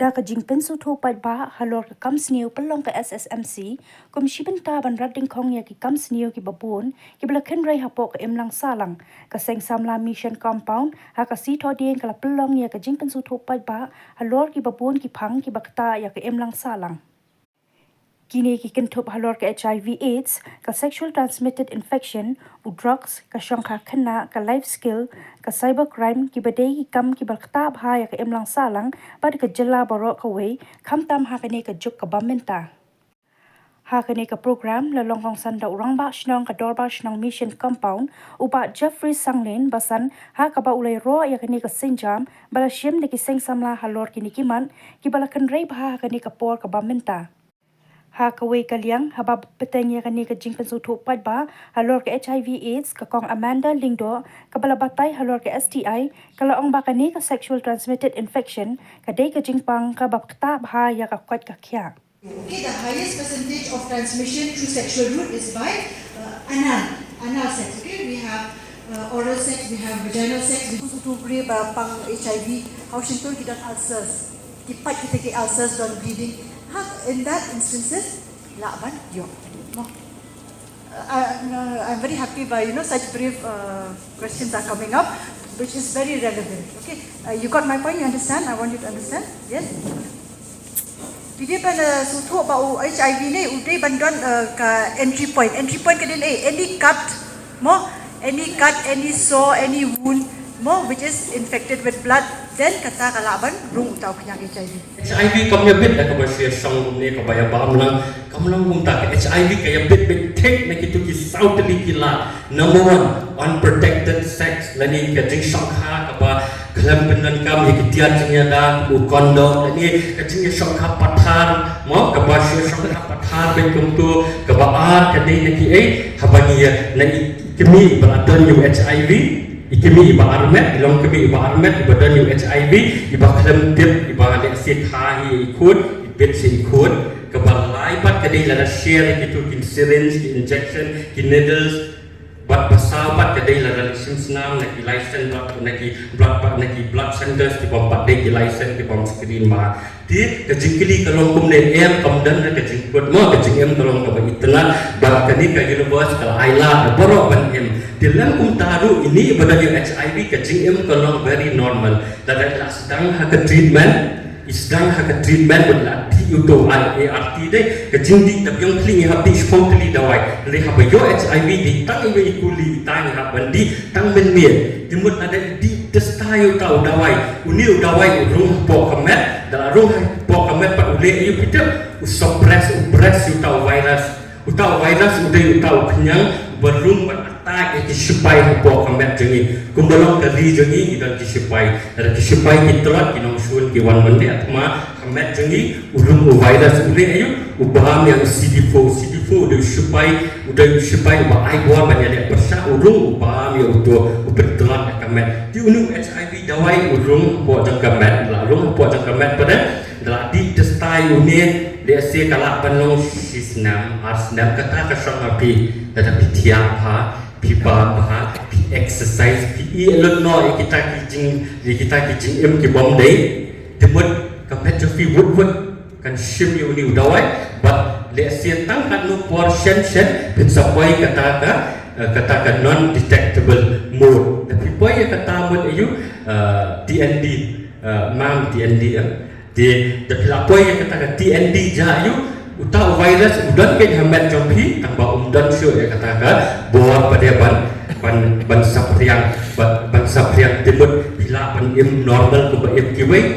da ka jingpen su tho pai ba halor ka kams new pelong ka SSMC kum shiben ta ban rading khong ya ki kams new ki babun ki bla khen rai hapo ka emlang salang ka seng samla mission compound ha ka si tho dien ka la pelong ya ka jingpen su tho pai ba halor ki babun ki phang ki bakta ya ka emlang salang kini ki kentup halor ka HIV AIDS ka sexual transmitted infection u drugs ka shongkha khana ka life skill ka cyber crime ki badai ki kam ki bakta bha ya ka emlang salang pad ka jala baro ka wei kham tam ha ka ne ka juk ka bamenta ha ka ne ka program la longhong san da urang ba shnong ka dor ba shnong mission compound u ba Jeffrey Sanglen basan ha ka ba ulai ro ya ka ne ka sinjam bala shim ne ki seng samla halor ki ni ki man ki bala kan rei bha ka ne ka por ka bamenta ha ka wei ka liang ha ba peteng ya ka ni ka jingpen su tho pai ba halor ka HIV AIDS ka kong Amanda Lingdo ka bala batai halor ka STI ka la ong ba ka ni ka sexual transmitted infection ka dei ka jingpang ka bap ta bha ya ka kwat ka khya. Okay, the highest percentage of transmission through sexual route is by anal sex. Okay, we have oral sex, we have vaginal sex. We to pray ba pang HIV, how shinto kita ulcers, kipat kita ke ulcers don bleeding. In that instances, laban yo. No. I'm very happy by such brief questions are coming up, which is very relevant. Okay, you got my point. You understand? I want you to understand. Yes. Jadi pada suatu bau HIV ni udah bandon ke entry point. Entry point kedin any cut, any sore, any wound, which is infected with blood. Then kata kalaban rung utau kenyang HIV. HIV kami bit dah kebersihan song ni kebaya bam lang. Kamu lang kumta ke HIV kaya bit take nak itu ki south ni kila. Number one, unprotected sex. Lani kajing shongha kaba kelam penan kami kitian cenyada u kondo. Lani kajing shongha pathar. Mau kebersihan shongha pathar bekumtu keba kadai naki habani naki kami beratan HIV. Ikimi iba armet, ilong kami iba armet, iba dan HIV, iba kelam tip, iba ada sikhahi ikut, ibet si ikut, kebalai bat kadai lada share gitu, kin syringe, kin injection, kin needles, bat basabat kadai lada senam, naki license, naki blood centers, di bawah bat dek license, di bawah screen mah. Di kejingkili kalau kumne kamdan na kejingkut mo kejingem kalau kaba itna bat kani ka universe kala aila boro ban dilang taru ini pada HIV kejingem kalau very normal dada sedang ha treatment isdang ha treatment bela di uto ART de kejingdi tapi yang kling habis totally dawai le ha yo HIV di tang ibe ikuli tang ha bandi tang menmien timut ada di testayo tau dawai uni dawai rung po kamet dalam roh pokoknya pak ulek you kita suppress you tahu virus udah you tahu kenyang berung attack itu supaya pokoknya jengi kumbalong kali jengi dan disupai ada disupai kita kinong sun kiwan mende atma kemet jengi urung virus ulek you ubaham yang CD4 udah supaya bah ai buat banyak persa urung ubaham yang udah bertelan kemet di unung HIV dawai urung po jang kemet larung po jang kemet pada dalam di testai unit dia se kalak penong sisnam arsnam kata kasong api tetapi tiapa pipa bah exercise pi elok no kita kijing ki bom dei temut kemet jofi wood kan shim yu ni udawai but dia se tangkat no portion ben sampai kata non detectable mode tapi boy kata mode ayu DND mam DND di lapoy kata DND jayu utau virus udan ke hamet jompi tangba umdan syo kata bawa pada ban sapriang timut bila ban normal ku ba kiwai